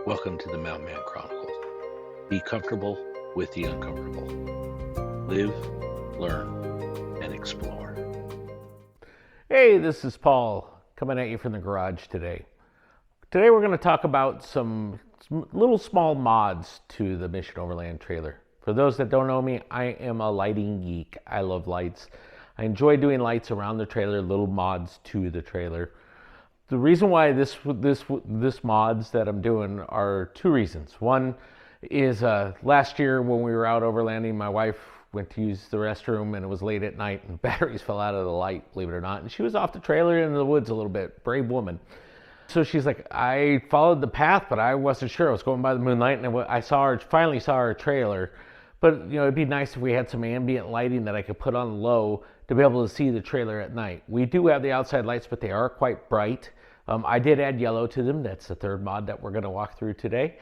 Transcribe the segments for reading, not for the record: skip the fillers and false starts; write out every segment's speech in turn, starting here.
Welcome to the Mountain Man Chronicles. Be comfortable with the uncomfortable. Live, learn, and explore. Hey, this is Paul coming at you from the garage today. Today we're going to talk about some little small mods to the Mission Overland trailer. For those that don't know me, I am a lighting geek. I love lights. I enjoy doing lights around the trailer, little mods to the trailer. The reason why this mods that I'm doing are two reasons. One is last year when we were out overlanding, my wife went to use the restroom and it was late at night and batteries fell out of the light, believe it or not. And she was off the trailer in the woods a little bit, brave woman. So she's like, I followed the path, but I wasn't sure. I was going by the moonlight and I finally saw her trailer. But you know, it'd be nice if we had some ambient lighting that I could put on low to be able to see the trailer at night. We do have the outside lights, but they are quite bright. I did add yellow to them. That's the third mod that we're going to walk through today.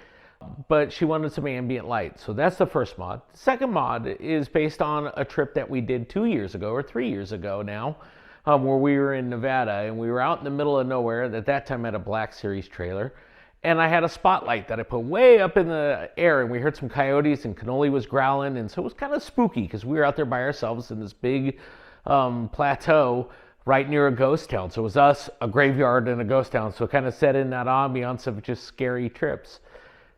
But she wanted some ambient light. So that's the first mod. The second mod is based on a trip that we did 2 years ago, or 3 years ago now, where we were in Nevada. And we were out in the middle of nowhere. At that time, I had a Black Series trailer. And I had a spotlight that I put way up in the air. And we heard some coyotes and cannoli was growling. And so it was kind of spooky because we were out there by ourselves in this big plateau right near a ghost town. So it was us, a graveyard, and a ghost town. So it kind of set in that ambiance of just scary trips.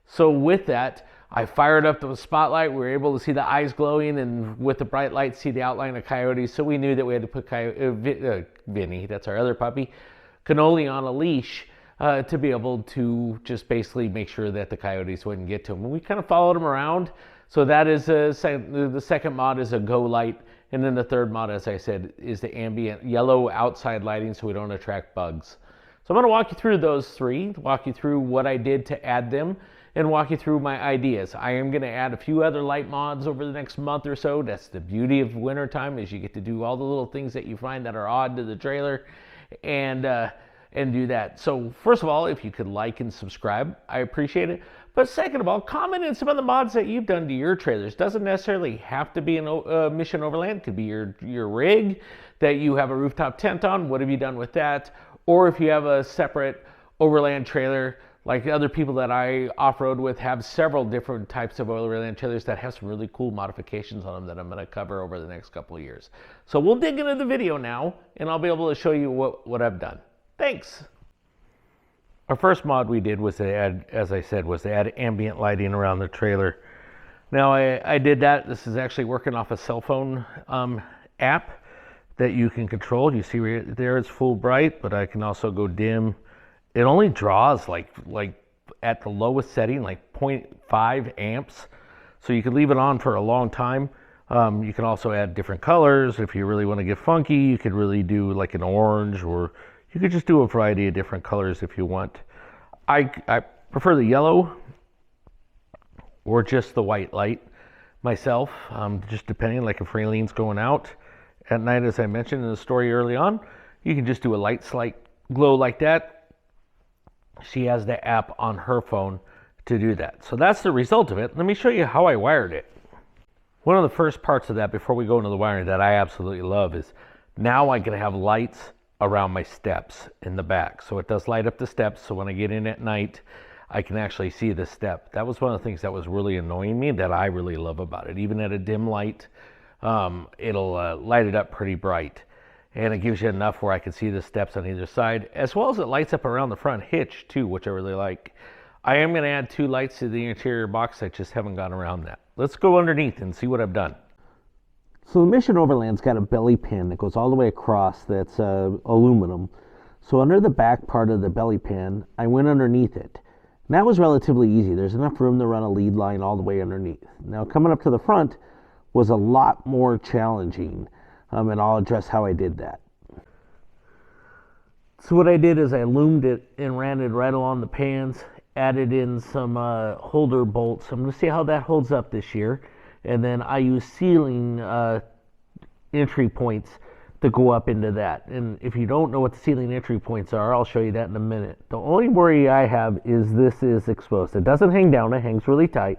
So with that, I fired up the spotlight. We were able to see the eyes glowing and with the bright light see the outline of coyotes. So we knew that we had to put Vinny, that's our other puppy, cannoli on a leash to be able to just basically make sure that the coyotes wouldn't get to him. And we kind of followed him around. So that is the second mod is a go light. And then the third mod, as I said, is the ambient yellow outside lighting so we don't attract bugs. So I'm going to walk you through those three, walk you through what I did to add them, and walk you through my ideas. I am going to add a few other light mods over the next month or so. That's the beauty of wintertime, is you get to do all the little things that you find that are odd to the trailer and do that. So first of all, if you could like and subscribe, I appreciate it. But second of all, comment in some of the mods that you've done to your trailers. Doesn't necessarily have to be a Mission Overland. It could be your rig that you have a rooftop tent on. What have you done with that? Or if you have a separate Overland trailer, like other people that I off-road with have several different types of Overland trailers that have some really cool modifications on them that I'm going to cover over the next couple of years. So we'll dig into the video now, and I'll be able to show you what I've done. Thanks. Our first mod we did was to add, as I said, was to add ambient lighting around the trailer. Now I did that. This is actually working off a cell phone app that you can control. You see right there it's full bright, but I can also go dim. It only draws like at the lowest setting, like 0.5 amps. So you can leave it on for a long time. You can also add different colors. If you really want to get funky, you could really do like an orange, or you could just do a variety of different colors if you want. I prefer the yellow or just the white light myself, just depending, like if Raylene's going out at night, as I mentioned in the story early on, you can just do a light slight glow like that. She has the app on her phone to do that. So that's the result of it. Let me show you how I wired it. One of the first parts of that before we go into the wiring that I absolutely love is now I can have lights around my steps in the back. So it does light up the steps, so when I get in at night, I can actually see the step. That was one of the things that was really annoying me that I really love about it. Even at a dim light, it'll light it up pretty bright. And it gives you enough where I can see the steps on either side, as well as it lights up around the front hitch too, which I really like. I am going to add 2 lights to the interior box. I just haven't gone around that. Let's go underneath and see what I've done. So the Mission Overland's got a belly pan that goes all the way across that's aluminum. So under the back part of the belly pan, I went underneath it. And that was relatively easy. There's enough room to run a lead line all the way underneath. Now coming up to the front was a lot more challenging, and I'll address how I did that. So what I did is I loomed it and ran it right along the pans, added in some holder bolts. I'm going to see how that holds up this year. And then I use ceiling entry points to go up into that. And if you don't know what the ceiling entry points are, I'll show you that in a minute. The only worry I have is this is exposed. It doesn't hang down, it hangs really tight.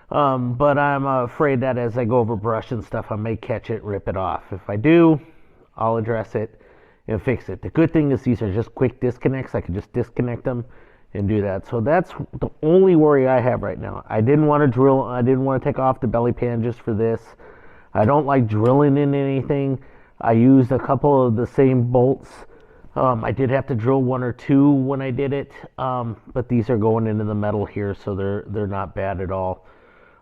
But I'm afraid that as I go over brush and stuff, I may catch it, rip it off. If I do, I'll address it and fix it. The good thing is these are just quick disconnects. I can just disconnect them and do that. So that's the only worry I have right now. I didn't want to drill. I didn't want to take off the belly pan just for this. I don't like drilling in anything. I used a couple of the same bolts. I did have to drill one or two when I did it, but these are going into the metal here, so they're not bad at all.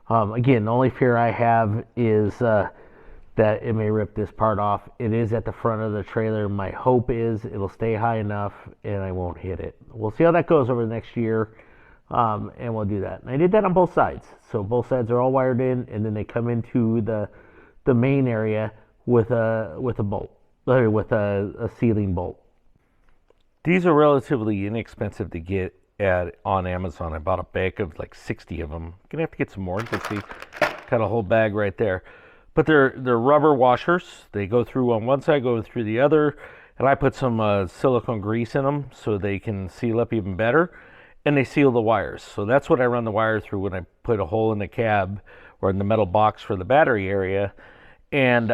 Again, the only fear I have is that it may rip this part off. It is at the front of the trailer. My hope is it'll stay high enough and I won't hit it. We'll see how that goes over the next year, and we'll do that. And I did that on both sides. So both sides are all wired in, and then they come into the main area with a bolt, or with a sealing bolt. These are relatively inexpensive to get on Amazon. I bought a bag of like 60 of them. Gonna have to get some more. You can see, got a whole bag right there. But they're rubber washers. They go through on one side, go through the other, and I put some silicone grease in them so they can seal up even better, and they seal the wires. So that's what I run the wire through when I put a hole in the cab or in the metal box for the battery area, and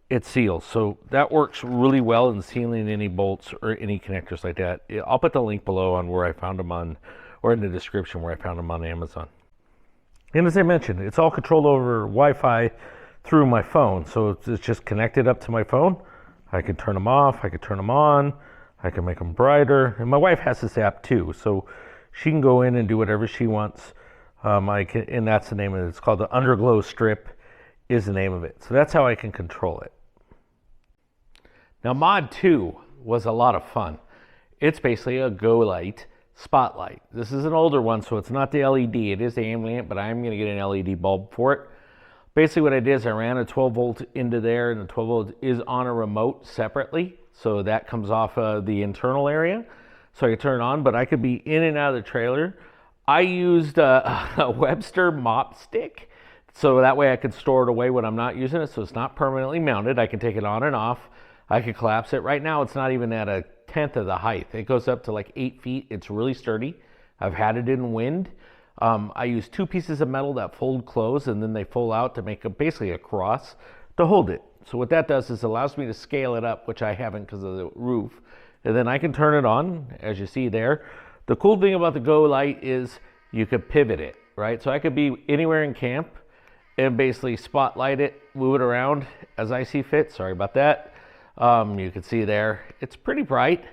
it seals. So that works really well in sealing any bolts or any connectors like that. I'll put the link below on where I found them on, or in the description where I found them on Amazon. And as I mentioned, it's all controlled over Wi-Fi through my phone. So it's just connected up to my phone. I can turn them off, I can turn them on, I can make them brighter. And my wife has this app too, so she can go in and do whatever she wants. And that's the name of it. It's called the Underglow Strip is the name of it. So that's how I can control it. Now, Mod 2 was a lot of fun. It's basically a Go Light spotlight. This is an older one, so it's not the LED. It is the Ambient, but I'm going to get an LED bulb for it. Basically what I did is I ran a 12 volt into there, and the 12 volt is on a remote separately. So that comes off the internal area. So I could turn it on, but I could be in and out of the trailer. I used a Webster mop stick, so that way I could store it away when I'm not using it, so it's not permanently mounted. I can take it on and off. I could collapse it. Right now, it's not even at a tenth of the height. It goes up to like 8 feet. It's really sturdy. I've had it in wind. I use two pieces of metal that fold close, and then they fold out to make basically a cross to hold it. So what that does is allows me to scale it up, which I haven't because of the roof. And then I can turn it on, as you see there. The cool thing about the Go Light is you could pivot it, right? So I could be anywhere in camp and basically spotlight it, move it around as I see fit. Sorry about that. You can see there, it's pretty bright.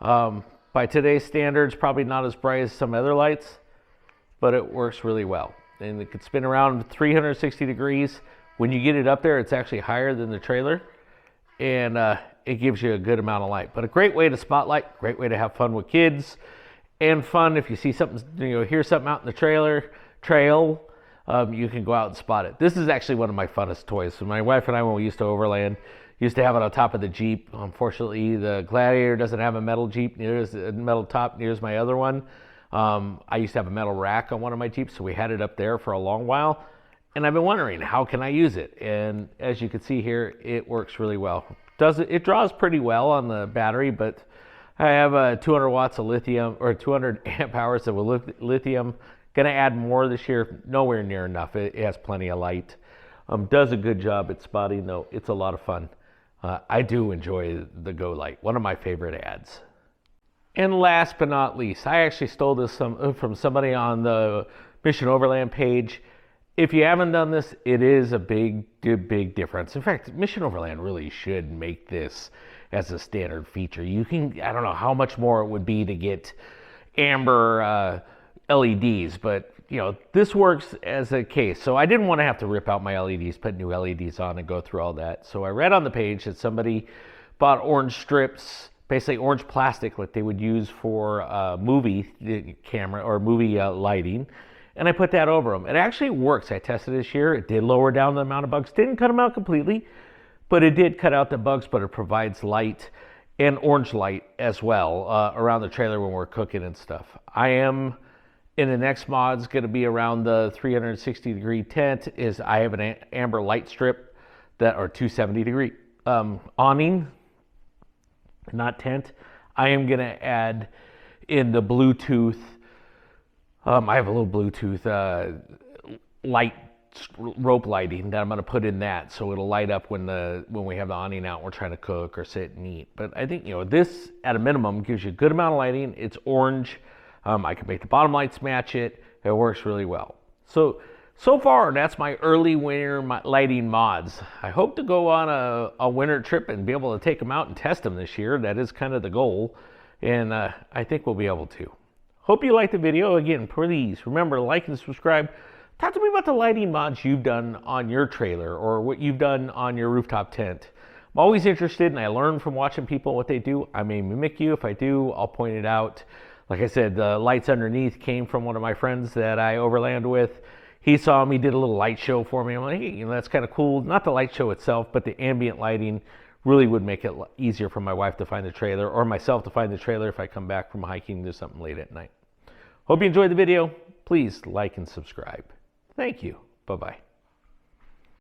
By today's standards, probably not as bright as some other lights, but it works really well. And it can spin around 360 degrees. When you get it up there, it's actually higher than the trailer, and it gives you a good amount of light. But a great way to spotlight, great way to have fun with kids, and fun if you see something, hear something out in the trail, you can go out and spot it. This is actually one of my funnest toys. So my wife and I, when we used to overland, used to have it on top of the Jeep. Unfortunately, the Gladiator doesn't have a metal Jeep, metal top, near as my other one. I used to have a metal rack on one of my Jeeps, so we had it up there for a long while. And I've been wondering, how can I use it? And as you can see here, it works really well. It draws pretty well on the battery, but I have 200 watts of lithium, or 200 amp hours of lithium. Gonna add more this year, nowhere near enough. It has plenty of light. Does a good job at spotting, though. It's a lot of fun. I do enjoy the Go Light, one of my favorite ads. And last but not least, I actually stole this from somebody on the Mission Overland page. If you haven't done this, it is a big big difference. In fact, Mission Overland really should make this as a standard feature. You can, I don't know how much more it would be to get amber LEDs, but this works as a case. So I didn't want to have to rip out my LEDs, put new LEDs on, and go through all that. So I read on the page that somebody bought orange strips, basically orange plastic, like they would use for movie camera or movie lighting, and I put that over them. It actually works. I tested it this year. It did lower down the amount of bugs. Didn't cut them out completely, but it did cut out the bugs, but it provides light and orange light as well around the trailer when we're cooking and stuff. I am, in the next mod's going to be around the 360 degree tent, is I have an amber light strip or 270 degree awning, not tent. I am going to add in the Bluetooth. I have a little Bluetooth light, rope lighting that I'm going to put in that, so it'll light up when we have the awning out and we're trying to cook or sit and eat. But I think this at a minimum gives you a good amount of lighting. It's orange. I can make the bottom lights match it. It works really well. So far, that's my early winter lighting mods. I hope to go on a winter trip and be able to take them out and test them this year. That is kind of the goal, and I think we'll be able to. Hope you liked the video. Again, please remember to like and subscribe. Talk to me about the lighting mods you've done on your trailer or what you've done on your rooftop tent. I'm always interested, and I learn from watching people what they do. I may mimic you. If I do, I'll point it out. Like I said, the lights underneath came from one of my friends that I overland with. He saw me, did a little light show for me. I'm like, hey, that's kind of cool. Not the light show itself, but the ambient lighting really would make it easier for my wife to find the trailer or myself to find the trailer if I come back from hiking to something late at night. Hope you enjoyed the video. Please like and subscribe. Thank you. Bye-bye.